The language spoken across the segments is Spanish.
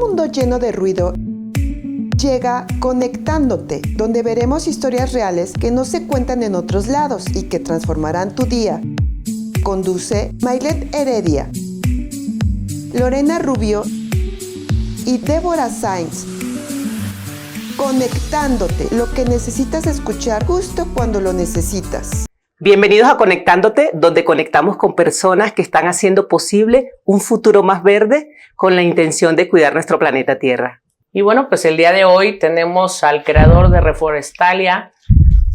Mundo lleno de ruido llega Conectándote, donde veremos historias reales que no se cuentan en otros lados y que transformarán tu día. Conduce Maylet Heredia, Lorena Rubio y Débora Sainz. Conectándote, lo que necesitas escuchar justo cuando lo necesitas. Bienvenidos a Conectándote, donde conectamos con personas que están haciendo posible un futuro más verde con la intención de cuidar nuestro planeta Tierra. Y bueno, pues el día de hoy tenemos al creador de Reforestalia.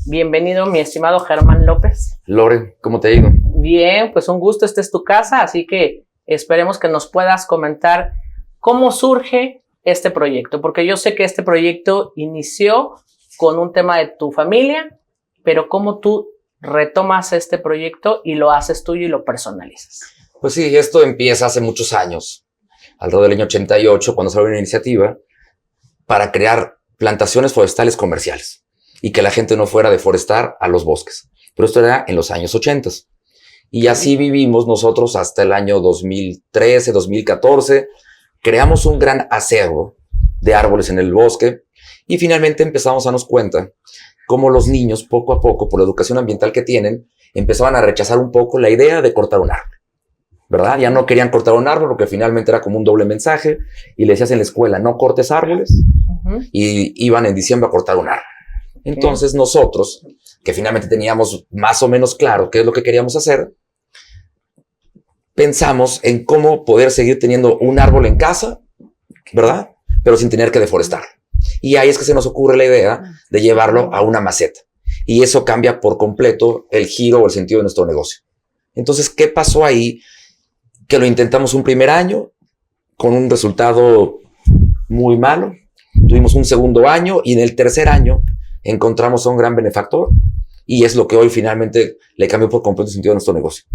Bienvenido, mi estimado Germán López. Lore, ¿cómo te digo? Bien, pues un gusto, esta es tu casa, así que esperemos que nos puedas comentar cómo surge este proyecto, porque yo sé que este proyecto inició con un tema de tu familia, pero cómo tú retomas este proyecto y lo haces tuyo y lo personalizas. Pues sí, esto empieza hace muchos años, alrededor del año 88, cuando salió una iniciativa para crear plantaciones forestales comerciales y que la gente no fuera a deforestar a los bosques. Pero esto era en los años 80. Y así vivimos nosotros hasta el año 2013, 2014. Creamos un gran acervo de árboles en el bosque y finalmente empezamos a darnos cuenta cómo los niños, poco a poco, por la educación ambiental que tienen, empezaban a rechazar un poco la idea de cortar un árbol, ¿verdad? Ya no querían cortar un árbol porque finalmente era como un doble mensaje y le decías en la escuela, no cortes árboles, y iban en diciembre a cortar un árbol. Entonces nosotros, que finalmente teníamos más o menos claro qué es lo que queríamos hacer, pensamos en cómo poder seguir teniendo un árbol en casa, ¿verdad? Pero sin tener que deforestar. Y ahí es que se nos ocurre la idea de llevarlo a una maceta. Y eso cambia por completo el giro o el sentido de nuestro negocio. Entonces, ¿qué pasó ahí? Que lo intentamos un primer año con un resultado muy malo. Tuvimos un segundo año y en el tercer año encontramos a un gran benefactor. Y es lo que hoy finalmente le cambió por completo el sentido de nuestro negocio.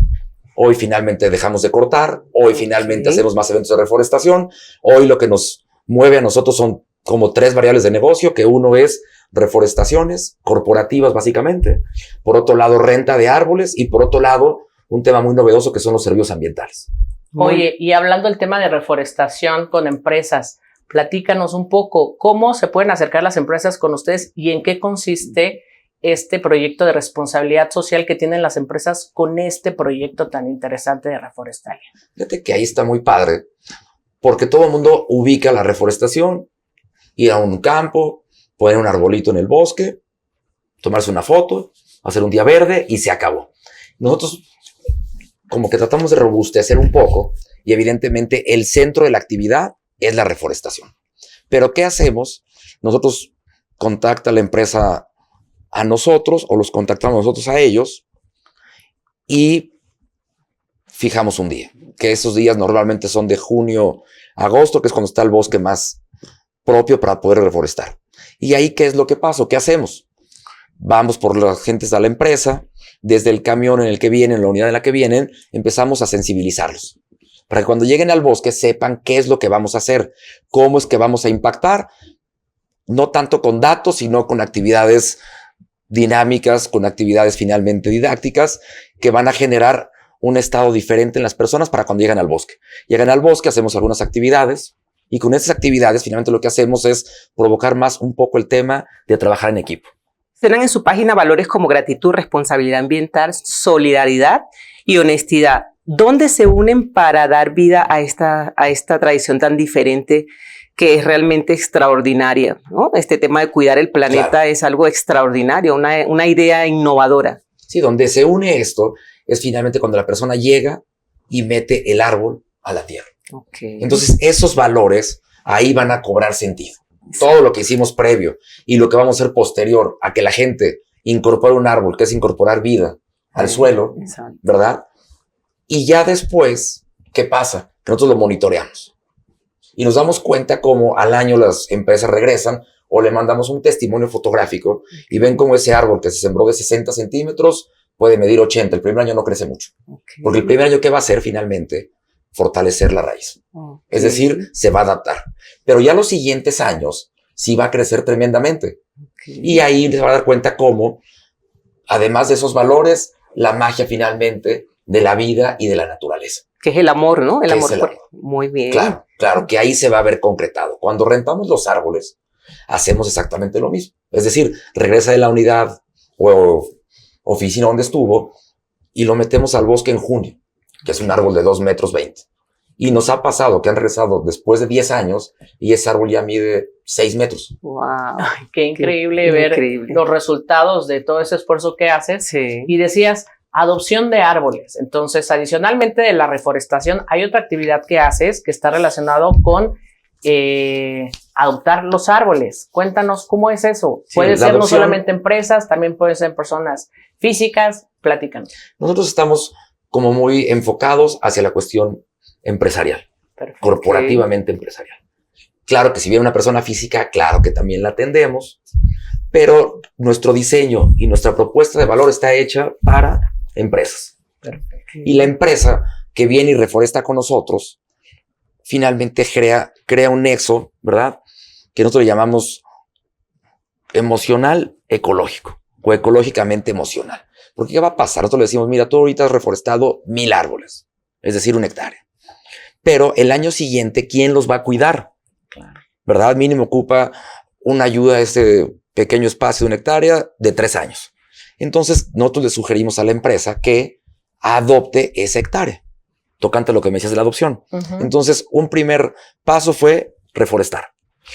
Hoy finalmente dejamos de cortar. Hoy finalmente hacemos más eventos de reforestación. Hoy lo que nos mueve a nosotros son como 3 variables de negocio, que uno es reforestaciones corporativas básicamente, por otro lado renta de árboles y por otro lado un tema muy novedoso que son los servicios ambientales. Oye, y hablando del tema de reforestación con empresas, platícanos un poco cómo se pueden acercar las empresas con ustedes y en qué consiste este proyecto de responsabilidad social que tienen las empresas con este proyecto tan interesante de Reforestalia. Fíjate que ahí está muy padre, porque todo el mundo ubica la reforestación, ir a un campo, poner un arbolito en el bosque, tomarse una foto, hacer un día verde y se acabó. Nosotros como que tratamos de robustecer un poco y evidentemente el centro de la actividad es la reforestación. Pero ¿qué hacemos? Nosotros contacta la empresa a nosotros o los contactamos nosotros a ellos y fijamos un día, que esos días normalmente son de junio a agosto, que es cuando está el bosque más propio para poder reforestar. Y ahí, ¿qué es lo que pasa? ¿Qué hacemos? Vamos por las gentes a la empresa, desde el camión en el que vienen, la unidad en la que vienen, empezamos a sensibilizarlos. Para que cuando lleguen al bosque sepan qué es lo que vamos a hacer, cómo es que vamos a impactar, no tanto con datos, sino con actividades dinámicas, con actividades finalmente didácticas, que van a generar un estado diferente en las personas para cuando llegan al bosque. Llegan al bosque, hacemos algunas actividades, y con esas actividades, finalmente lo que hacemos es provocar más un poco el tema de trabajar en equipo. Tienen en su página valores como gratitud, responsabilidad ambiental, solidaridad y honestidad. ¿Dónde se unen para dar vida a esta tradición tan diferente que es realmente extraordinaria, ¿no? Este tema de cuidar el planeta es algo extraordinario, una idea innovadora. Sí, donde se une esto es finalmente cuando la persona llega y mete el árbol a la tierra. Entonces esos valores ahí van a cobrar sentido. Todo lo que hicimos previo y lo que vamos a hacer posterior a que la gente incorpore un árbol, que es incorporar vida al suelo, ¿verdad? Y ya después, ¿qué pasa? Que nosotros lo monitoreamos y nos damos cuenta cómo al año las empresas regresan o le mandamos un testimonio fotográfico y ven cómo ese árbol que se sembró de 60 centímetros puede medir 80. El primer año no crece mucho. Porque el primer año, ¿qué va a hacer finalmente? Fortalecer la raíz. Es decir, se va a adaptar. Pero ya los siguientes años sí va a crecer tremendamente. Y ahí se va a dar cuenta cómo, además de esos valores, la magia finalmente de la vida y de la naturaleza. Que es el amor, ¿no? El ¿Qué amor. es el amor? Muy bien. Claro, claro, que ahí se va a ver concretado. Cuando rentamos los árboles, hacemos exactamente lo mismo. Es decir, regresa de la unidad o oficina donde estuvo y lo metemos al bosque en junio, que es un árbol de 2,20 metros. Y nos ha pasado que han regresado después de 10 años y ese árbol ya mide 6 metros. Wow. Ay, qué increíble ver increíble. los resultados de todo ese esfuerzo que haces. Sí. Y decías, adopción de árboles. Entonces, adicionalmente de la reforestación, hay otra actividad que haces que está relacionado con adoptar los árboles. Cuéntanos cómo es eso. Sí, Puede la ser no adopción- solamente empresas, también puede ser personas físicas. Platícanos. Nosotros estamos como muy enfocados hacia la cuestión empresarial, Perfecto. corporativamente empresarial. Claro que si viene una persona física, claro que también la atendemos, pero nuestro diseño y nuestra propuesta de valor está hecha para empresas. Perfecto. Y la empresa que viene y reforesta con nosotros, finalmente crea un nexo, ¿verdad? Que nosotros le llamamos emocional ecológico o ecológicamente emocional. Porque ¿qué va a pasar? Nosotros le decimos, mira, tú ahorita has reforestado 1,000 árboles, es decir, 1 hectárea. Pero el año siguiente, ¿quién los va a cuidar? Claro. ¿Verdad? Mínimo ocupa una ayuda a ese pequeño espacio de 1 hectárea de 3 años. Entonces, nosotros le sugerimos a la empresa que adopte esa hectárea, tocante a lo que me decías de la adopción. Ujú. Entonces, un primer paso fue reforestar.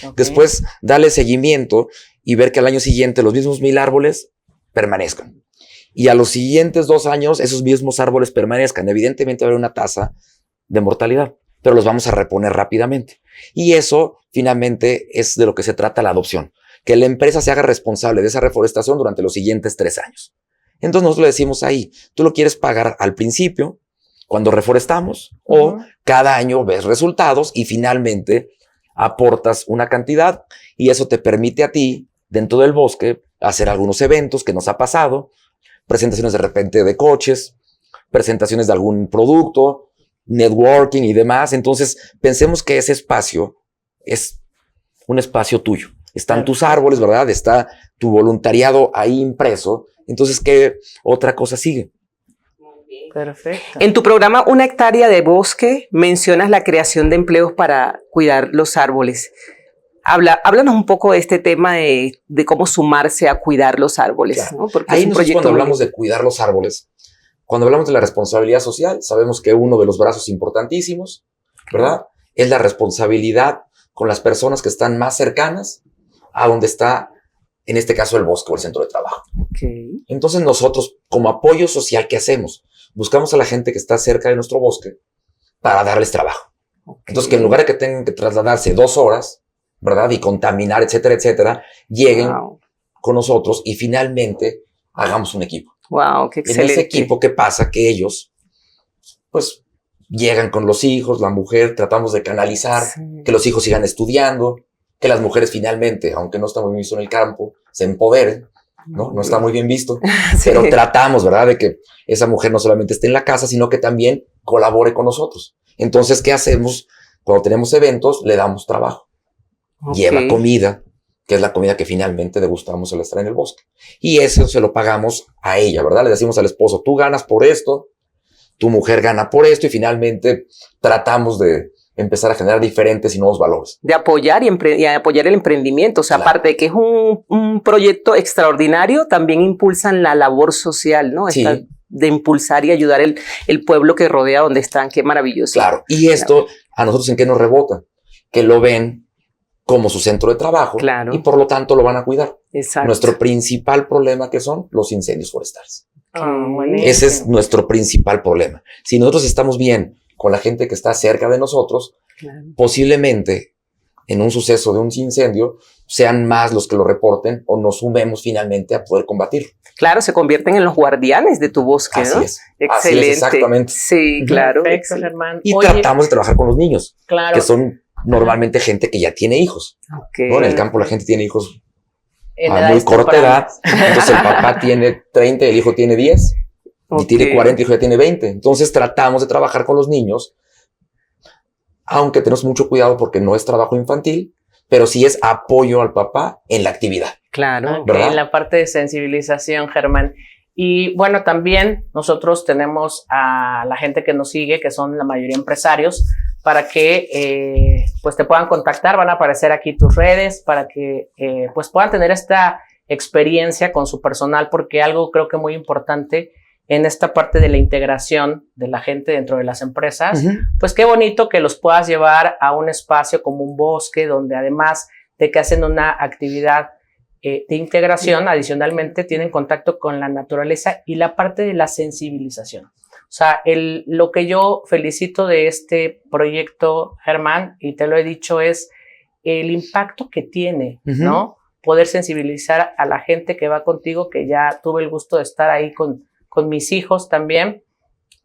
Ok. Después, darle seguimiento y ver que al año siguiente los mismos 1,000 árboles permanezcan. Y a los siguientes 2 años, esos mismos árboles permanezcan. Evidentemente va a haber una tasa de mortalidad, pero los vamos a reponer rápidamente. Y eso, finalmente, es de lo que se trata la adopción. Que la empresa se haga responsable de esa reforestación durante los siguientes 3 años. Entonces nosotros le decimos ahí, tú lo quieres pagar al principio, cuando reforestamos, o Ujú. cada año ves resultados y finalmente aportas una cantidad y eso te permite a ti, dentro del bosque, hacer algunos eventos que nos ha pasado, presentaciones de repente de coches, presentaciones de algún producto, networking y demás. Entonces, pensemos que ese espacio es un espacio tuyo. Están tus árboles, ¿verdad? Está tu voluntariado ahí impreso. Entonces, ¿qué otra cosa sigue? Perfecto. En tu programa Una hectárea de bosque mencionas la creación de empleos para cuidar los árboles. Háblanos un poco de este tema de cómo sumarse a cuidar los árboles, Claro. ¿no? Porque Ahí es un nosotros proyecto cuando muy hablamos de cuidar los árboles, cuando hablamos de la responsabilidad social, sabemos que uno de los brazos importantísimos, ¿verdad? Es la responsabilidad con las personas que están más cercanas a donde está, en este caso, el bosque o el centro de trabajo. Ok. Entonces nosotros, como apoyo social, ¿qué hacemos? Buscamos a la gente que está cerca de nuestro bosque para darles trabajo. Entonces, que en lugar de que tengan que trasladarse 2 horas, ¿verdad? Y contaminar, etcétera, etcétera, lleguen Wow. con nosotros y finalmente hagamos un equipo. Wow, qué En excelente. ese equipo, ¿qué pasa? Que ellos, pues, llegan con los hijos, la mujer, tratamos de canalizar, Sí. que los hijos sigan estudiando, que las mujeres finalmente, aunque no está muy bien visto en el campo, se empoderen, ¿no? No está muy bien visto, Sí. pero tratamos, ¿verdad? De que esa mujer no solamente esté en la casa, sino que también colabore con nosotros. Entonces, ¿qué hacemos? Cuando tenemos eventos, le damos trabajo. Ok. Lleva comida, que es la comida que finalmente degustamos al estar en el bosque. Y eso se lo pagamos a ella, ¿verdad? Le decimos al esposo, tú ganas por esto, tu mujer gana por esto, y finalmente tratamos de empezar a generar diferentes y nuevos valores. De apoyar y apoyar el emprendimiento. O sea, Claro. aparte de que es un proyecto extraordinario, también impulsan la labor social, ¿no? Sí. Esta de impulsar y ayudar el pueblo que rodea donde están. Qué maravilloso. Claro. Y esto, ¿a nosotros en qué nos rebota? Que lo ven como su centro de trabajo. Claro. Y por lo tanto lo van a cuidar. Exacto. Nuestro principal problema que son los incendios forestales. Buenísimo. Ese es nuestro principal problema. Si nosotros estamos bien con la gente que está cerca de nosotros, Claro. posiblemente en un suceso de un incendio sean más los que lo reporten o nos sumemos finalmente a poder combatirlo. Claro, se convierten en los guardianes de tu bosque, Así ¿no? es. Excelente. Así es, exactamente. Sí, claro. Perfecto, Excelente. Germán. Y Oye, tratamos de trabajar con los niños, claro, que son normalmente gente que ya tiene hijos. Ok. ¿No? En el campo la gente tiene hijos en a muy edades corta edad. tempranas. Entonces el papá tiene 30 y el hijo tiene 10. Y Ok. tiene 40 y el hijo ya tiene 20. Entonces tratamos de trabajar con los niños, aunque tenemos mucho cuidado porque no es trabajo infantil, pero sí es apoyo al papá en la actividad. Claro. Ok, ¿verdad? en la parte de sensibilización, Germán. Y bueno, también nosotros tenemos a la gente que nos sigue, que son la mayoría empresarios, para que pues te puedan contactar. Van a aparecer aquí tus redes para que pues puedan tener esta experiencia con su personal, porque algo creo que muy importante en esta parte de la integración de la gente dentro de las empresas, pues qué bonito que los puedas llevar a un espacio como un bosque, donde además de que hacen una actividad de integración, adicionalmente tienen contacto con la naturaleza y la parte de la sensibilización. O sea, lo que yo felicito de este proyecto, Germán, y te lo he dicho, es el impacto que tiene, ¿no? Poder sensibilizar a la gente que va contigo, que ya tuve el gusto de estar ahí con mis hijos también.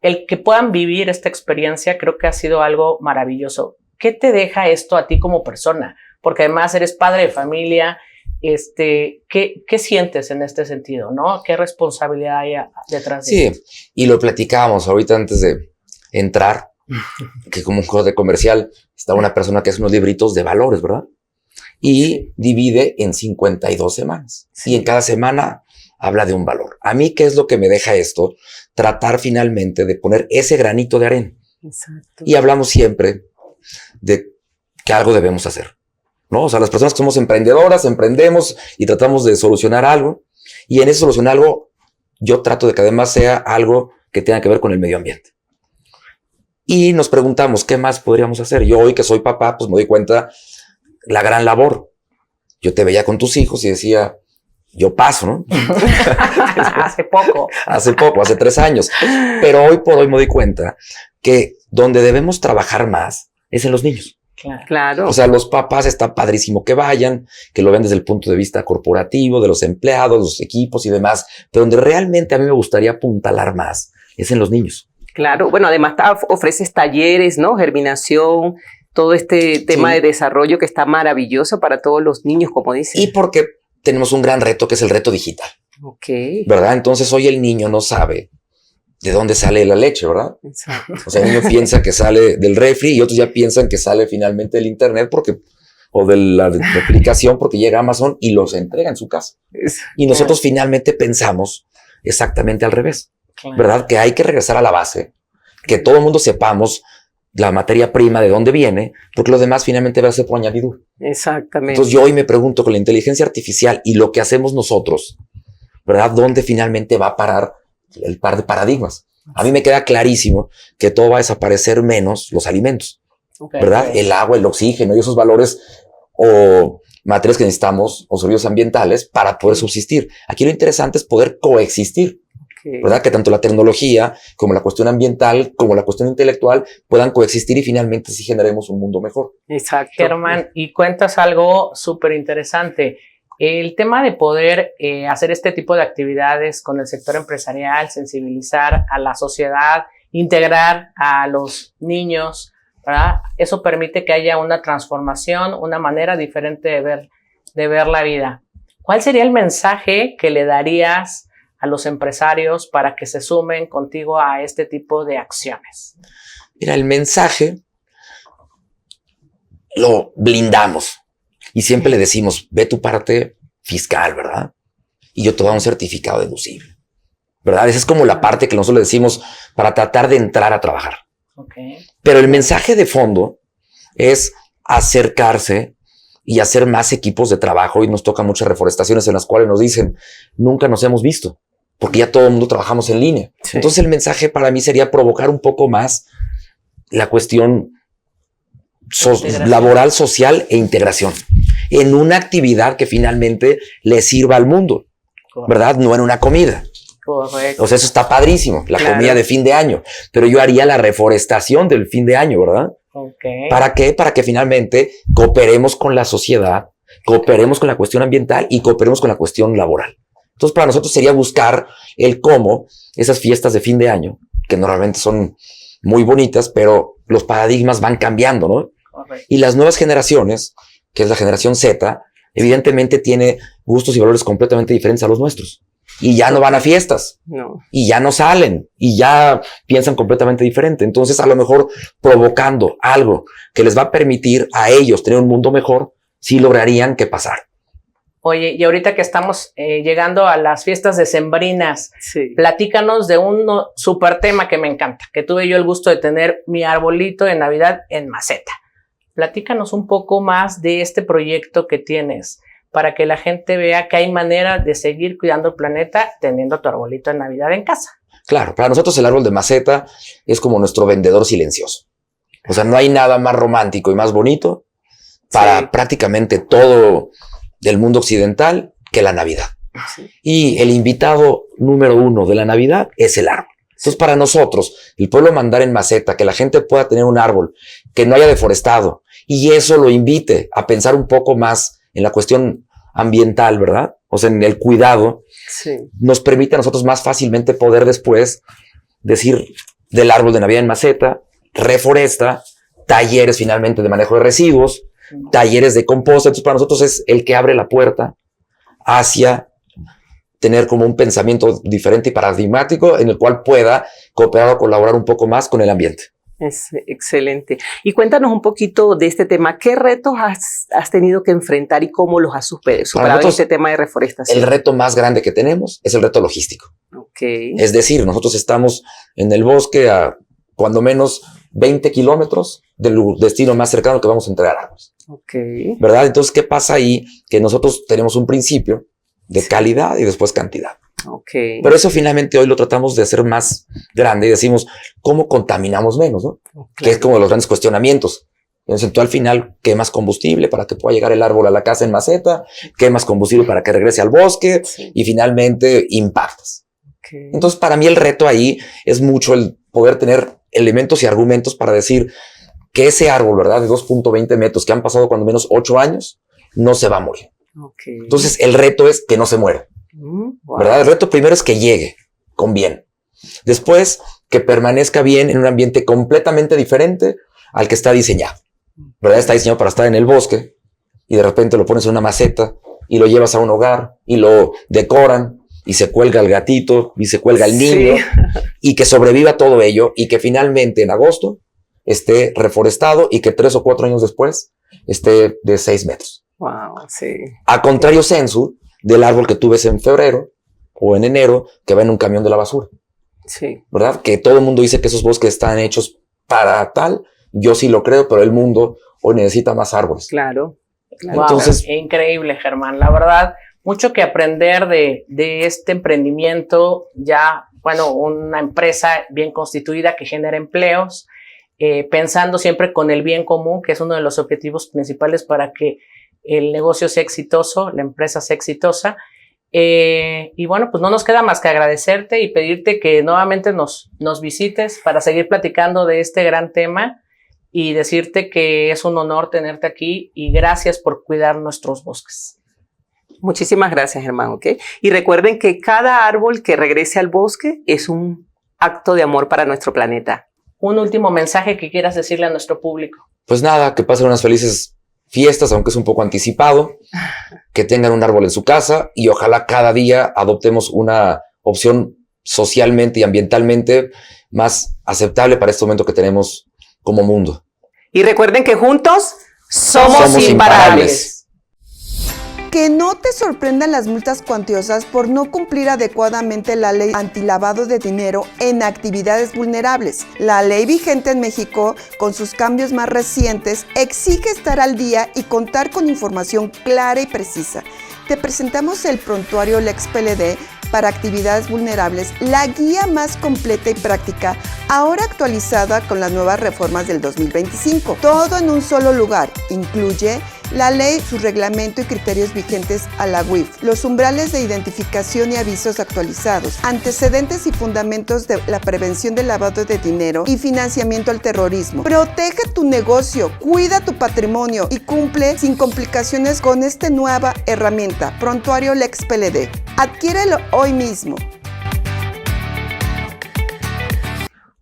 El que puedan vivir esta experiencia creo que ha sido algo maravilloso. ¿Qué te deja esto a ti como persona? Porque además eres padre de familia. ¿Qué sientes en este sentido, no? ¿Qué responsabilidad hay detrás de esto? Sí, y lo platicábamos ahorita antes de entrar, que como un corte comercial está una persona que hace unos libritos de valores, ¿verdad? Y divide en 52 semanas. Y en cada semana habla de un valor. A mí, ¿qué es lo que me deja esto? Tratar finalmente de poner ese granito de arena. Exacto. Y hablamos siempre de que algo debemos hacer, ¿no? O sea, las personas que somos emprendedoras, emprendemos y tratamos de solucionar algo. Y en ese solucionar algo, yo trato de que además sea algo que tenga que ver con el medio ambiente. Y nos preguntamos, ¿qué más podríamos hacer? Yo hoy que soy papá, pues me doy cuenta la gran labor. Yo te veía con tus hijos y decía, yo paso, ¿no? Hace poco, hace 3 años. Pero hoy por hoy me doy cuenta que donde debemos trabajar más es en los niños. Claro. O sea, los papás está padrísimo que vayan, que lo vean desde el punto de vista corporativo, de los empleados, los equipos y demás. Pero donde realmente a mí me gustaría apuntalar más es en los niños. Claro. Bueno, además ofreces talleres, ¿no? Germinación, todo este tema de desarrollo que está maravilloso para todos los niños, como dicen. Y porque tenemos un gran reto que es el reto digital. Ok. ¿Verdad? Entonces hoy el niño no sabe de dónde sale la leche, ¿verdad? Exacto. O sea, el niño piensa que sale del refri y otros ya piensan que sale finalmente del internet o de la aplicación porque llega a Amazon y los entrega en su casa. Y nosotros finalmente pensamos exactamente al revés, ¿verdad? Que hay que regresar a la base, que todo el mundo sepamos la materia prima de dónde viene, porque lo demás finalmente va a ser por añadidura. Exactamente. Entonces yo hoy me pregunto con la inteligencia artificial y lo que hacemos nosotros, ¿verdad? ¿Dónde finalmente va a parar el par de paradigmas? A mí me queda clarísimo que todo va a desaparecer menos los alimentos, ¿verdad? El agua, el oxígeno y esos valores o materias que necesitamos o servicios ambientales para poder subsistir. Aquí lo interesante es poder coexistir, ¿verdad? Que tanto la tecnología como la cuestión ambiental como la cuestión intelectual puedan coexistir y finalmente sí generemos un mundo mejor. Exacto. Germán, y cuentas algo súper interesante. El tema de poder hacer este tipo de actividades con el sector empresarial, sensibilizar a la sociedad, integrar a los niños, ¿verdad? Eso permite que haya una transformación, una manera diferente de ver la vida. ¿Cuál sería el mensaje que le darías a los empresarios para que se sumen contigo a este tipo de acciones? Mira, el mensaje lo blindamos y siempre le decimos, ve tu parte fiscal, ¿verdad? Y yo te doy un certificado deducible, ¿verdad? Esa es como la parte que nosotros le decimos para tratar de entrar a trabajar. Pero el mensaje de fondo es acercarse y hacer más equipos de trabajo. Y nos tocan muchas reforestaciones en las cuales nos dicen, nunca nos hemos visto, porque ya todo el mundo trabajamos en línea. Sí. Entonces el mensaje para mí sería provocar un poco más la cuestión laboral, social e integración en una actividad que finalmente le sirva al mundo, ¿verdad? No en una comida. Correcto. O sea, eso está padrísimo, la comida de fin de año, pero yo haría la reforestación del fin de año, ¿verdad? ¿Para qué? Para que finalmente cooperemos con la sociedad, cooperemos con la cuestión ambiental y cooperemos con la cuestión laboral. Entonces, para nosotros sería buscar el cómo esas fiestas de fin de año, que normalmente son muy bonitas, pero los paradigmas van cambiando, ¿no? Correcto. Y las nuevas generaciones, que es la generación Z, evidentemente tiene gustos y valores completamente diferentes a los nuestros. Y ya no van a fiestas. No. Y ya no salen. Y ya piensan completamente diferente. Entonces, a lo mejor provocando algo que les va a permitir a ellos tener un mundo mejor, sí lograrían que pasar. Oye, y ahorita que estamos llegando a las fiestas decembrinas, Sí. platícanos de un súper tema que me encanta, que tuve yo el gusto de tener mi arbolito de Navidad en maceta. Platícanos un poco más de este proyecto que tienes para que la gente vea que hay manera de seguir cuidando el planeta teniendo tu arbolito de Navidad en casa. Claro, para nosotros el árbol de maceta es como nuestro vendedor silencioso. O sea, no hay nada más romántico y más bonito para Sí. prácticamente todo del mundo occidental que la Navidad. Sí. Y el invitado número 1 de la Navidad es el árbol. Entonces, para nosotros, el pueblo mandar en maceta, que la gente pueda tener un árbol que no haya deforestado y eso lo invite a pensar un poco más en la cuestión ambiental, ¿verdad? O sea, en el cuidado, Sí. nos permite a nosotros más fácilmente poder después decir del árbol de Navidad en maceta, reforesta, talleres finalmente de manejo de residuos, talleres de composta. Entonces, para nosotros es el que abre la puerta hacia tener como un pensamiento diferente y paradigmático en el cual pueda cooperar o colaborar un poco más con el ambiente. Es excelente. Y cuéntanos un poquito de este tema. ¿Qué retos has tenido que enfrentar y cómo los has superado nosotros, este tema de reforestación? El reto más grande que tenemos es el reto logístico. Okay. Es decir, nosotros estamos en el bosque a cuando menos 20 kilómetros del destino más cercano que vamos a entregar árboles. Okay. ¿Verdad? Entonces, ¿qué pasa ahí? Que nosotros tenemos un principio de calidad y después cantidad. Okay. Pero eso finalmente hoy lo tratamos de hacer más grande y decimos, ¿cómo contaminamos menos? ¿No? Claro. Que es como los grandes cuestionamientos. Entonces, tú al final quemas combustible para que pueda llegar el árbol a la casa en maceta, quemas combustible para que regrese al bosque Sí. y finalmente impactas. Okay. Entonces, para mí el reto ahí es mucho el poder tener elementos y argumentos para decir que ese árbol, ¿verdad? De 2.20 metros que han pasado cuando menos 8 años, no se va a morir. Okay. Entonces, el reto es que no se muera, Wow. ¿verdad? El reto primero es que llegue con bien. Después, que permanezca bien en un ambiente completamente diferente al que está diseñado, ¿verdad? Está diseñado para estar en el bosque y de repente lo pones en una maceta y lo llevas a un hogar y lo decoran y se cuelga el gatito y se cuelga el niño Sí. y que sobreviva todo ello y que finalmente en agosto esté reforestado y que 3 o 4 años después esté de 6 metros. Wow, sí. A contrario sensu del árbol que tú ves en febrero o en enero que va en un camión de la basura, Sí. ¿verdad? Que todo el mundo dice que esos bosques están hechos para tal. Yo sí lo creo, pero el mundo hoy necesita más árboles. Claro. Wow, Entonces- increíble, Germán. La verdad, mucho que aprender de este emprendimiento, ya, bueno, una empresa bien constituida que genera empleos, pensando siempre con el bien común, que es uno de los objetivos principales para que el negocio sea exitoso, la empresa sea exitosa. Y bueno, pues no nos queda más que agradecerte y pedirte que nuevamente nos visites para seguir platicando de este gran tema y decirte que es un honor tenerte aquí y gracias por cuidar nuestros bosques. Muchísimas gracias, Germán, ¿ok? Y recuerden que cada árbol que regrese al bosque es un acto de amor para nuestro planeta. Un último mensaje que quieras decirle a nuestro público. Pues nada, que pasen unas felices fiestas, aunque es un poco anticipado, que tengan un árbol en su casa y ojalá cada día adoptemos una opción socialmente y ambientalmente más aceptable para este momento que tenemos como mundo. Y recuerden que juntos somos Somos imparables. Que no te sorprendan las multas cuantiosas por no cumplir adecuadamente la ley antilavado de dinero en actividades vulnerables. La ley vigente en México, con sus cambios más recientes, exige estar al día y contar con información clara y precisa. Te presentamos el prontuario Lex PLD para actividades vulnerables, la guía más completa y práctica, ahora actualizada con las nuevas reformas del 2025. Todo en un solo lugar. Incluye la ley, su reglamento y criterios vigentes a la UIF, los umbrales de identificación y avisos actualizados, antecedentes y fundamentos de la prevención del lavado de dinero y financiamiento al terrorismo. Protege tu negocio, cuida tu patrimonio y cumple sin complicaciones con esta nueva herramienta, Prontuario Lex PLD. Adquiérelo hoy mismo.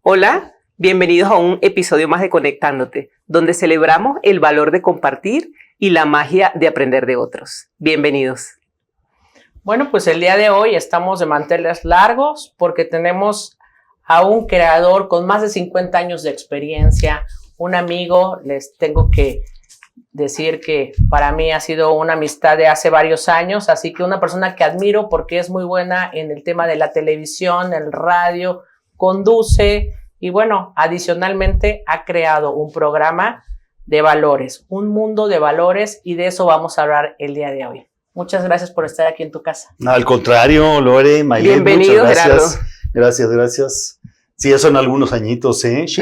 Hola, bienvenidos a un episodio más de Conectándote, donde celebramos el valor de compartir y la magia de aprender de otros. Bienvenidos. Bueno, pues el día de hoy estamos de manteles largos porque tenemos a un creador con más de 50 años de experiencia, un amigo. Les tengo que decir que para mí ha sido una amistad de hace varios años, así que una persona que admiro porque es muy buena en el tema de la televisión, el radio, conduce y bueno, adicionalmente ha creado un programa de valores, un mundo de valores y de eso vamos a hablar el día de hoy. Muchas gracias por estar aquí en tu casa. No, al contrario, Lore, Maylet, bienvenido, muchas gracias. Gerardo. Gracias, gracias. Sí, ya son algunos añitos, ¿eh? Sí.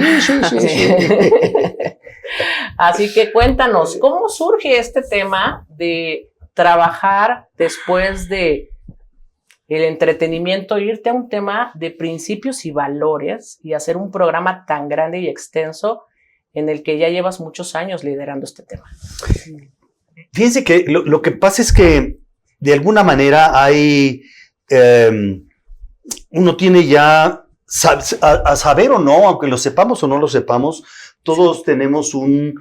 Así que cuéntanos, ¿cómo surge este tema de trabajar después de el entretenimiento, irte a un tema de principios y valores y hacer un programa tan grande y extenso en el que ya llevas muchos años liderando este tema? Fíjense que lo que pasa es que de alguna manera hay, uno tiene ya, a saber o no, aunque lo sepamos o no lo sepamos, todos tenemos un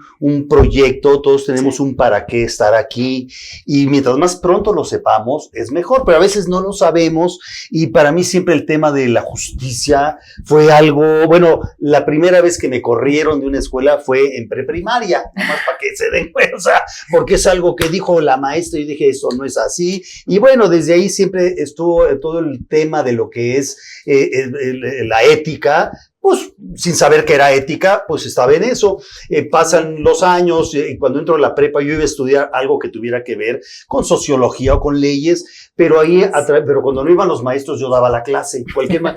proyecto, todos tenemos un para qué estar aquí y mientras más pronto lo sepamos es mejor, pero a veces no lo sabemos y para mí siempre el tema de la justicia fue algo, bueno, la primera vez que me corrieron de una escuela fue en preprimaria, nomás para que se den cuenta, o sea, porque es algo que dijo la maestra y dije, eso no es así y bueno, desde ahí siempre estuvo todo el tema de lo que es la ética. Pues sin saber que era ética, pues estaba en eso. Pasan los años y cuando entro a la prepa yo iba a estudiar algo que tuviera que ver con sociología o con leyes, pero ahí, pero cuando no iban los maestros yo daba la clase,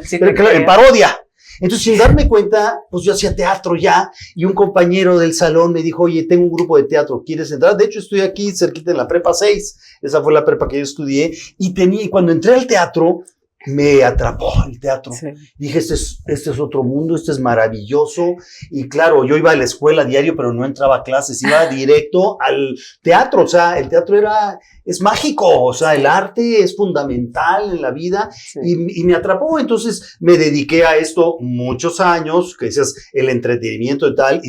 Sí, pero claro, en parodia. Entonces, sin darme cuenta, pues yo hacía teatro ya y un compañero del salón me dijo, oye, tengo un grupo de teatro, ¿quieres entrar? De hecho, estoy aquí cerquita en la prepa 6, esa fue la prepa que yo estudié y cuando entré al teatro, me atrapó el teatro. Sí. Dije, este es otro mundo, este es maravilloso. Y claro, yo iba a la escuela diario, pero no entraba a clases, iba directo al teatro. O sea, el teatro es mágico, o sea, el arte es fundamental en la vida. Sí. Y me atrapó. Entonces me dediqué a esto muchos años, que decías el entretenimiento y tal.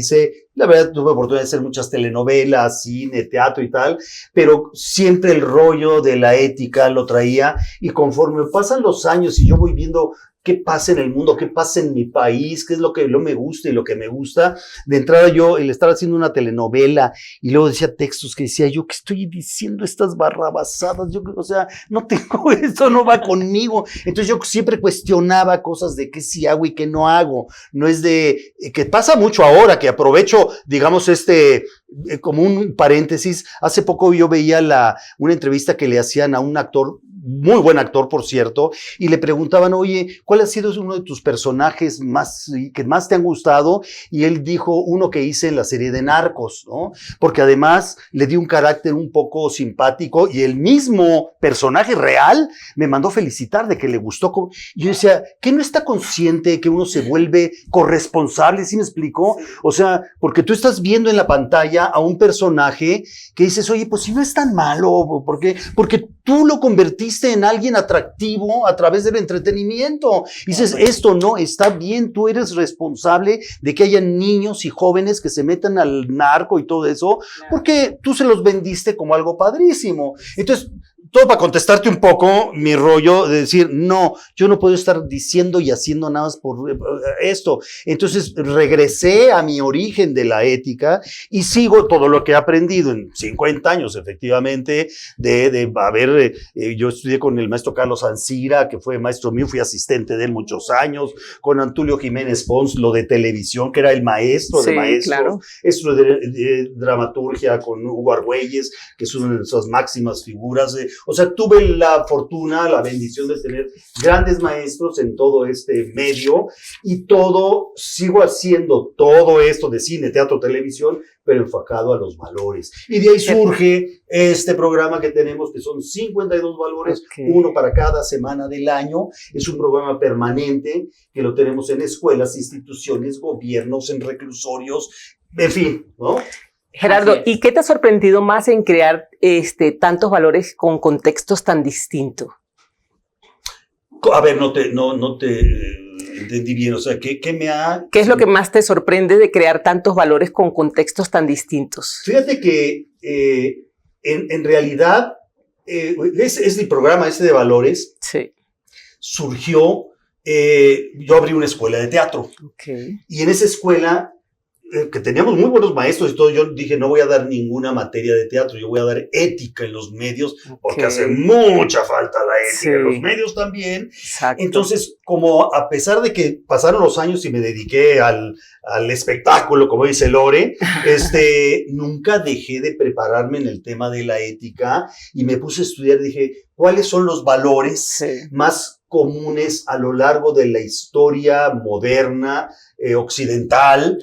La verdad, tuve oportunidad de hacer muchas telenovelas, cine, teatro y tal, pero siempre el rollo de la ética lo traía y conforme pasan los años y yo voy viendo qué pasa en el mundo, qué pasa en mi país, qué es lo que no me gusta y lo que me gusta. De entrada yo, el estar haciendo una telenovela y luego decía textos que decía yo, ¿qué estoy diciendo estas barrabasadas? Yo, o sea, no tengo esto, no va conmigo. Entonces yo siempre cuestionaba cosas de qué sí hago y qué no hago. No es de, que pasa mucho ahora, que aprovecho, digamos, como un paréntesis. Hace poco yo veía una entrevista que le hacían a un actor, muy buen actor, por cierto, y le preguntaban, oye, ¿cuál ha sido uno de tus personajes que más te han gustado? Y él dijo uno que hice en la serie de Narcos, ¿no? Porque además le dio un carácter un poco simpático y el mismo personaje real me mandó felicitar de que le gustó. Y yo decía, ¿qué no está consciente que uno se vuelve corresponsable? ¿Sí me explicó? O sea, porque tú estás viendo en la pantalla a un personaje que dices, oye, pues si no es tan malo, ¿por qué? Porque tú lo convertiste en alguien atractivo a través del entretenimiento. Y dices, esto no está bien, tú eres responsable de que haya niños y jóvenes que se metan al narco y todo eso, porque tú se los vendiste como algo padrísimo. Entonces, todo para contestarte un poco mi rollo de decir, no, yo no puedo estar diciendo y haciendo nada más por esto. Entonces regresé a mi origen de la ética y sigo todo lo que he aprendido en 50 años, efectivamente, yo estudié con el maestro Carlos Ancira, que fue maestro mío, fui asistente de él muchos años, con Antulio Jiménez Pons, lo de televisión, que era el maestro de maestros, claro. Esto de dramaturgia con Hugo Argüelles, que es una de esas máximas figuras o sea, tuve la fortuna, la bendición de tener grandes maestros en todo este medio y sigo haciendo todo esto de cine, teatro, televisión, pero enfocado a los valores. Y de ahí surge este programa que tenemos, que son 52 valores, uno para cada semana del año. Es un programa permanente que lo tenemos en escuelas, instituciones, gobiernos, en reclusorios, en fin, ¿no? Gerardo, ¿y qué te ha sorprendido más en crear tantos valores con contextos tan distintos? A ver, no te entendí bien, o sea, ¿qué es lo que más te sorprende de crear tantos valores con contextos tan distintos? Fíjate que en realidad mi programa de valores surgió, yo abrí una escuela de teatro y en esa escuela que teníamos muy buenos maestros y todo, yo dije, no voy a dar ninguna materia de teatro, yo voy a dar ética en los medios, porque hace mucha falta la ética en los medios también. Exacto. Entonces, como a pesar de que pasaron los años y me dediqué al espectáculo, como dice Lore, nunca dejé de prepararme en el tema de la ética y me puse a estudiar, dije, ¿cuáles son los valores más comunes a lo largo de la historia moderna occidental,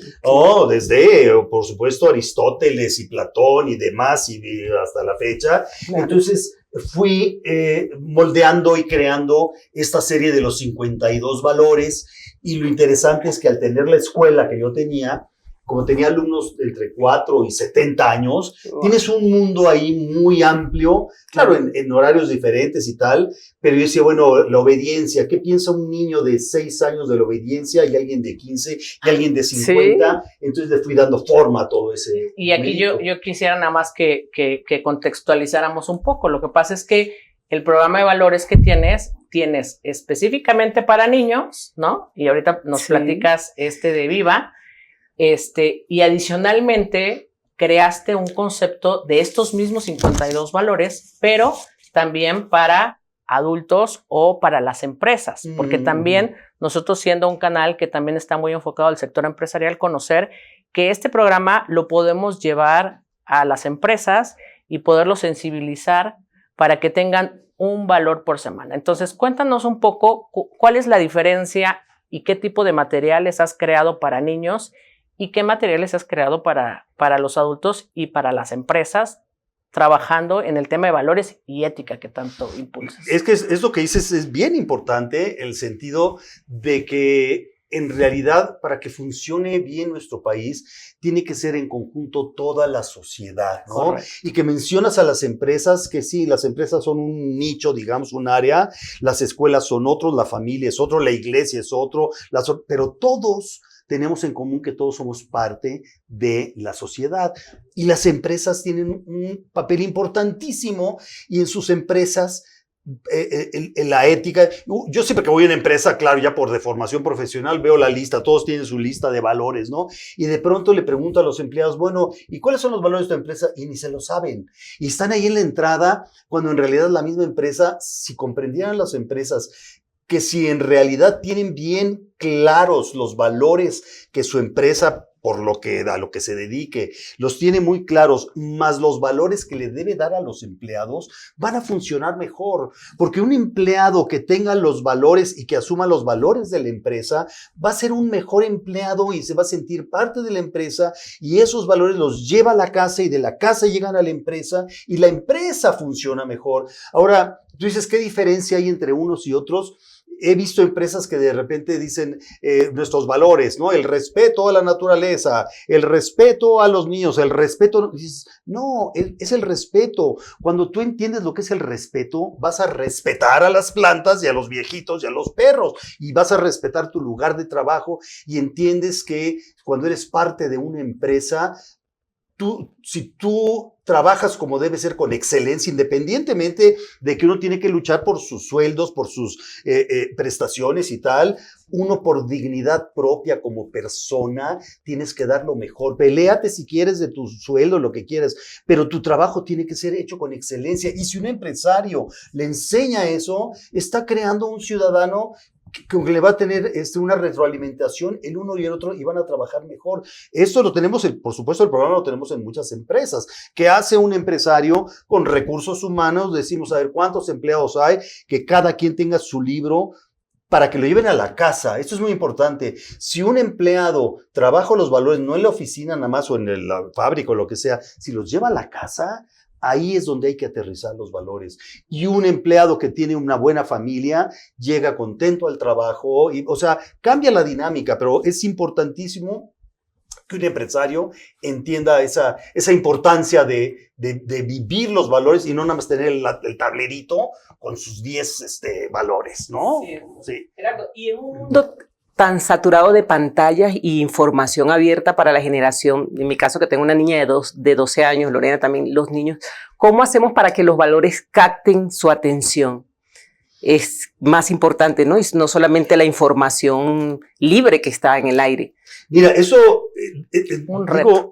desde, por supuesto, Aristóteles y Platón y demás, y hasta la fecha? Claro. Entonces, fui moldeando y creando esta serie de los 52 valores, y lo interesante es que al tener la escuela que yo tenía, como tenía alumnos entre 4 y 70 años, tienes un mundo ahí muy amplio, claro, en horarios diferentes y tal, pero yo decía, bueno, la obediencia, ¿qué piensa un niño de 6 años de la obediencia? Y alguien de 15, y alguien de 50, entonces le fui dando forma a todo ese... Y aquí yo quisiera nada más que contextualizáramos un poco. Lo que pasa es que el programa de valores que tienes específicamente para niños, ¿no? Y ahorita nos platicas de Viva, y adicionalmente creaste un concepto de estos mismos 52 valores, pero también para adultos o para las empresas, porque también nosotros, siendo un canal que también está muy enfocado al sector empresarial, conocer que este programa lo podemos llevar a las empresas y poderlo sensibilizar para que tengan un valor por semana. Entonces, cuéntanos un poco cuál es la diferencia y qué tipo de materiales has creado para niños y qué materiales has creado para los adultos y para las empresas, trabajando en el tema de valores y ética que tanto impulsas. Es que eso que dices es bien importante, el sentido de que en realidad, para que funcione bien nuestro país, tiene que ser en conjunto toda la sociedad, ¿no? Correcto. Y que mencionas a las empresas, que sí, las empresas son un nicho, digamos, un área, las escuelas son otros, la familia es otro, la iglesia es otro, pero todos tenemos en común que todos somos parte de la sociedad. Y las empresas tienen un papel importantísimo, y en sus empresas en la ética. Yo siempre que voy a una empresa, claro, ya por deformación profesional, veo la lista, todos tienen su lista de valores, ¿no? Y de pronto le pregunto a los empleados, bueno, ¿y cuáles son los valores de tu empresa? Y ni se lo saben. Y están ahí en la entrada, cuando en realidad la misma empresa, si comprendieran las empresas que si en realidad tienen bien claros los valores que su empresa, por lo que a lo que se dedique, los tiene muy claros, más los valores que le debe dar a los empleados, van a funcionar mejor. Porque un empleado que tenga los valores y que asuma los valores de la empresa, va a ser un mejor empleado y se va a sentir parte de la empresa, y esos valores los lleva a la casa, y de la casa llegan a la empresa, y la empresa funciona mejor. Ahora, tú dices, ¿qué diferencia hay entre unos y otros? He visto empresas que de repente dicen nuestros valores, ¿no? El respeto a la naturaleza, el respeto a los niños, el respeto... Dices, no, es el respeto. Cuando tú entiendes lo que es el respeto, vas a respetar a las plantas y a los viejitos y a los perros, y vas a respetar tu lugar de trabajo, y entiendes que cuando eres parte de una empresa, si tú trabajas como debe ser, con excelencia, independientemente de que uno tiene que luchar por sus sueldos, por sus prestaciones y tal, uno por dignidad propia como persona tienes que dar lo mejor. Peléate si quieres de tu sueldo, lo que quieras, pero tu trabajo tiene que ser hecho con excelencia. Y si un empresario le enseña eso, está creando un ciudadano que le va a tener una retroalimentación el uno y el otro, y van a trabajar mejor. Esto lo tenemos, por supuesto, el programa lo tenemos en muchas empresas. ¿Qué hace un empresario con recursos humanos? Decimos, a ver, ¿cuántos empleados hay? Que cada quien tenga su libro para que lo lleven a la casa. Esto es muy importante. Si un empleado trabaja los valores, no en la oficina nada más, o en la fábrica o lo que sea, si los lleva a la casa, ahí es donde hay que aterrizar los valores. Y un empleado que tiene una buena familia llega contento al trabajo, o sea, cambia la dinámica, pero es importantísimo que un empresario entienda esa importancia de vivir los valores, y no nada más tener el tablerito con sus 10 valores, ¿no? Sí. Gerardo, y en un mundo tan saturado de pantallas y información abierta para la generación, en mi caso que tengo una niña de 12 años, Lorena también, los niños, ¿cómo hacemos para que los valores capten su atención? es más importante, ¿no? Y no solamente la información libre que está en el aire. Mira, eso, Un digo,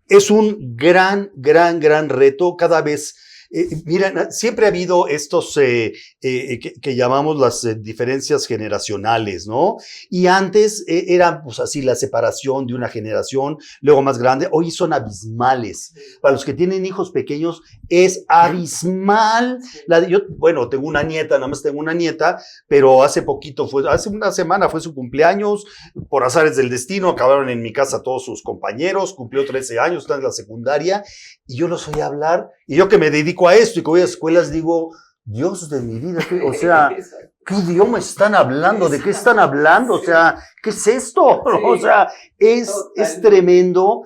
es un gran reto cada vez. Mira, siempre ha habido estos que llamamos las diferencias generacionales, ¿no? Y antes era pues así la separación de una generación, luego más grande, hoy son abismales. Para los que tienen hijos pequeños es abismal. Yo, bueno, tengo una nieta, nada más tengo una nieta, pero hace una semana fue su cumpleaños, por azares del destino, acabaron en mi casa todos sus compañeros, cumplió 13 años, está en la secundaria, y yo los oía hablar, y yo que me dedico a esto y que voy a escuelas, digo, Dios de mi vida, o sea, ¿qué idioma están hablando? ¿De qué están hablando? O sea, ¿qué es esto? O sea, es tremendo.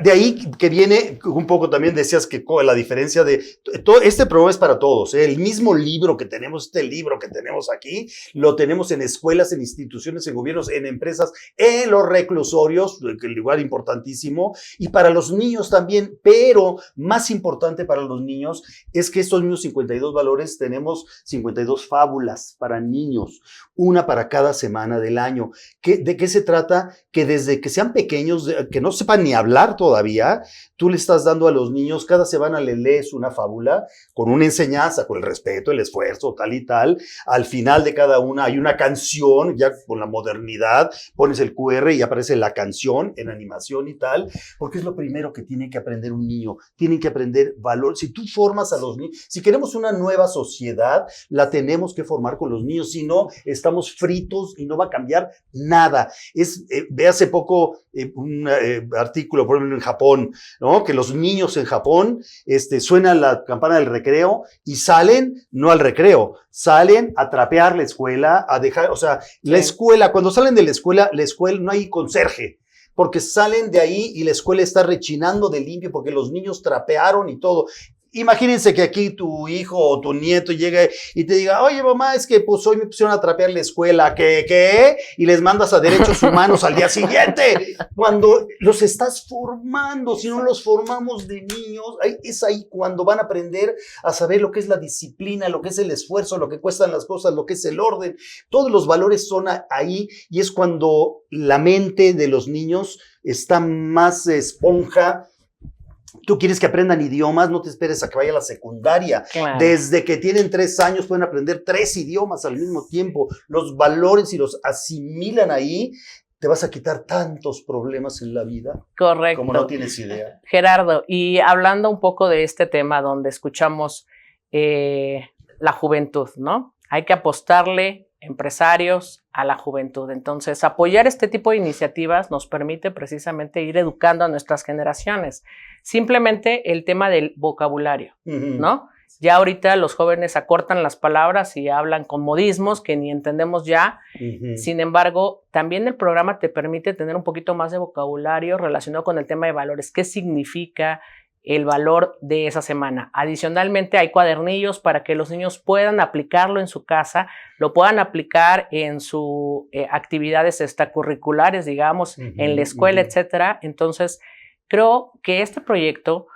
De ahí que viene un poco también decías que la diferencia de todo este programa es para todos, ¿eh? El mismo libro que tenemos, este libro que tenemos aquí, lo tenemos en escuelas, en instituciones, en gobiernos, en empresas, en los reclusorios, el lugar importantísimo, y para los niños también, pero más importante para los niños es que estos mismos 52 valores tenemos 52 fábulas para niños, una para cada semana del año. ¿De qué se trata? Que desde que sean pequeños, que no sepan ni hablar todavía, tú le estás dando a los niños, cada semana le lees una fábula con una enseñanza, con el respeto, el esfuerzo, tal y tal. Al final de cada una hay una canción, ya con la modernidad, pones el QR y aparece la canción en animación y tal, porque es lo primero que tiene que aprender un niño. Tienen que aprender valor. Si tú formas a los niños, si queremos una nueva sociedad, la tenemos que formar con los niños, si no, estamos fritos y no va a cambiar nada. Ve hace poco un artículo, por ejemplo, en Japón, ¿no? Que los niños en Japón suena la campana del recreo y salen, no al recreo, salen a trapear la escuela, a dejar, o sea, la escuela, cuando salen de la escuela no hay conserje, porque salen de ahí y la escuela está rechinando de limpio porque los niños trapearon y todo. Imagínense que aquí tu hijo o tu nieto llegue y te diga, oye mamá, es que pues hoy me pusieron a trapear la escuela, ¿qué? Y les mandas a derechos humanos al día siguiente, cuando los estás formando. Si no los formamos de niños, es ahí cuando van a aprender a saber lo que es la disciplina, lo que es el esfuerzo, lo que cuestan las cosas, lo que es el orden. Todos los valores son ahí y es cuando la mente de los niños está más esponja. Tú quieres que aprendan idiomas, no te esperes a que vaya a la secundaria. Claro. Desde que tienen 3 años pueden aprender 3 idiomas al mismo tiempo. Los valores, si los asimilan ahí, te vas a quitar tantos problemas en la vida. Correcto. Como no tienes idea. Gerardo, y hablando un poco de este tema donde escuchamos la juventud, ¿no? Hay que apostarle, empresarios, a la juventud. Entonces, apoyar este tipo de iniciativas nos permite precisamente ir educando a nuestras generaciones. Simplemente el tema del vocabulario, ¿no? Ya ahorita los jóvenes acortan las palabras y hablan con modismos que ni entendemos ya. Sin embargo, también el programa te permite tener un poquito más de vocabulario relacionado con el tema de valores. ¿Qué significa el valor de esa semana? Adicionalmente, hay cuadernillos para que los niños puedan aplicarlo en su casa, lo puedan aplicar en sus actividades extracurriculares, digamos, en la escuela, etcétera. Entonces, creo que este proyecto,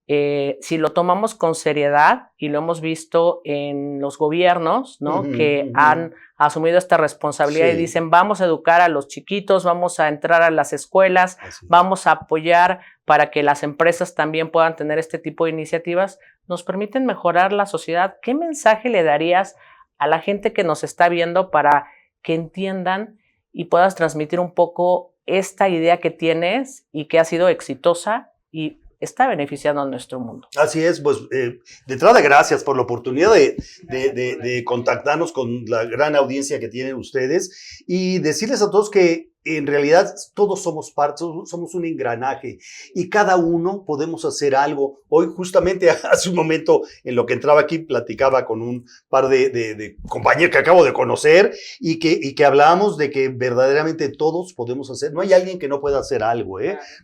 si lo tomamos con seriedad, y lo hemos visto en los gobiernos, ¿no? Que han asumido esta responsabilidad y dicen, vamos a educar a los chiquitos, vamos a entrar a las escuelas, vamos a apoyar para que las empresas también puedan tener este tipo de iniciativas, nos permiten mejorar la sociedad. ¿Qué mensaje le darías a la gente que nos está viendo para que entiendan y puedas transmitir un poco esta idea que tienes y que ha sido exitosa y está beneficiando a nuestro mundo? Así es, pues de entrada gracias por la oportunidad de contactarnos con la gran audiencia que tienen ustedes y decirles a todos que en realidad todos somos parte, somos un engranaje y cada uno podemos hacer algo. Hoy justamente hace un momento en lo que entraba aquí platicaba con un par de compañeros que acabo de conocer y que hablábamos de que verdaderamente todos podemos hacer. No hay alguien que no pueda hacer algo,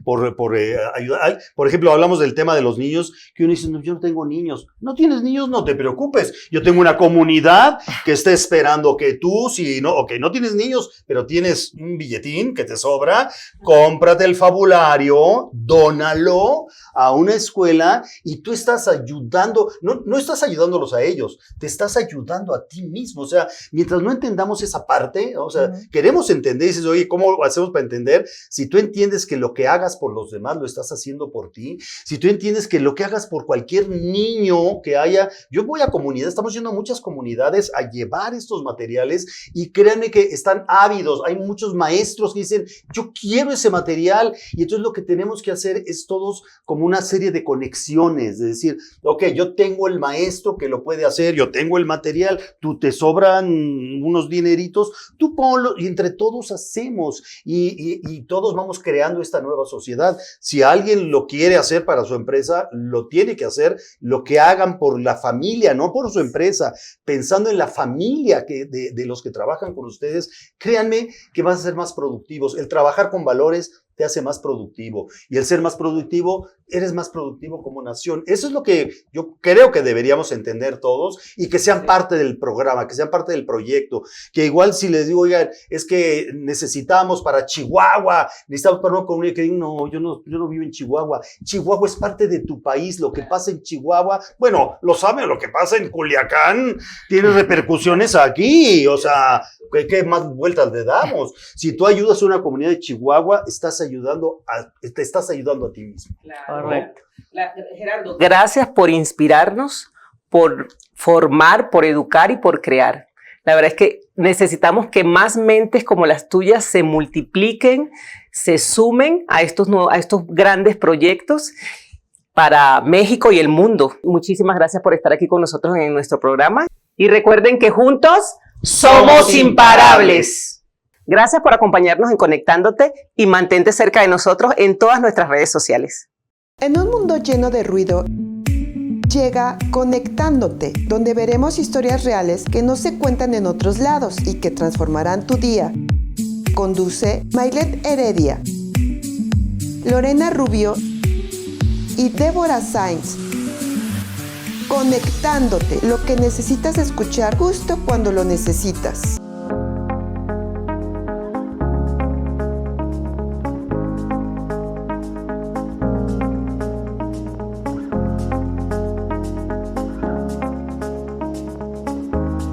por ayudar. Por ejemplo, hablamos del tema de los niños, que uno dice, no, yo no tengo niños. No tienes niños, no te preocupes. Yo tengo una comunidad que está esperando que tú, si no, okay, no tienes niños, pero tienes un billetito billetín que te sobra, cómprate el fabulario, dónalo a una escuela y tú estás ayudando, no estás ayudándolos a ellos, te estás ayudando a ti mismo. O sea, mientras no entendamos esa parte, o sea, queremos entender, dices, oye, ¿cómo hacemos para entender? Si tú entiendes que lo que hagas por los demás lo estás haciendo por ti, si tú entiendes que lo que hagas por cualquier niño que haya, yo voy a comunidades, estamos yendo a muchas comunidades a llevar estos materiales y créanme que están ávidos, hay muchos maestros que dicen, yo quiero ese material, y entonces lo que tenemos que hacer es todos como una serie de conexiones, de decir, ok, yo tengo el maestro que lo puede hacer, yo tengo el material, tú te sobran unos dineritos, tú ponlo, y entre todos hacemos, y todos vamos creando esta nueva sociedad. Si alguien lo quiere hacer para su empresa, lo tiene que hacer, lo que hagan por la familia, no por su empresa, pensando en la familia de los que trabajan con ustedes, créanme que van a ser más productivos. El trabajar con valores te hace más productivo, y el ser más productivo, eres más productivo como nación. Eso es lo que yo creo que deberíamos entender todos, y que sean parte del programa, que sean parte del proyecto, que igual si les digo, oigan, es que necesitamos para Chihuahua, necesitamos para una comunidad, que digan, no, yo no vivo en Chihuahua. Chihuahua es parte de tu país, lo que pasa en Chihuahua, bueno, lo saben, lo que pasa en Culiacán tiene repercusiones aquí, o sea, ¿qué más vueltas le damos? Si tú ayudas a una comunidad de Chihuahua, te estás ayudando a ti mismo. Correcto. Gerardo, gracias por inspirarnos, por formar, por educar y por crear. La verdad es que necesitamos que más mentes como las tuyas se multipliquen, se sumen a estos grandes proyectos para México y el mundo. Muchísimas gracias por estar aquí con nosotros en nuestro programa. Y recuerden que juntos somos imparables. Gracias por acompañarnos en Conectándote, y mantente cerca de nosotros en todas nuestras redes sociales. En un mundo lleno de ruido, llega Conectándote, donde veremos historias reales que no se cuentan en otros lados y que transformarán tu día. Conduce Maylet Heredia, Lorena Rubio y Débora Sainz. Conectándote, lo que necesitas escuchar justo cuando lo necesitas.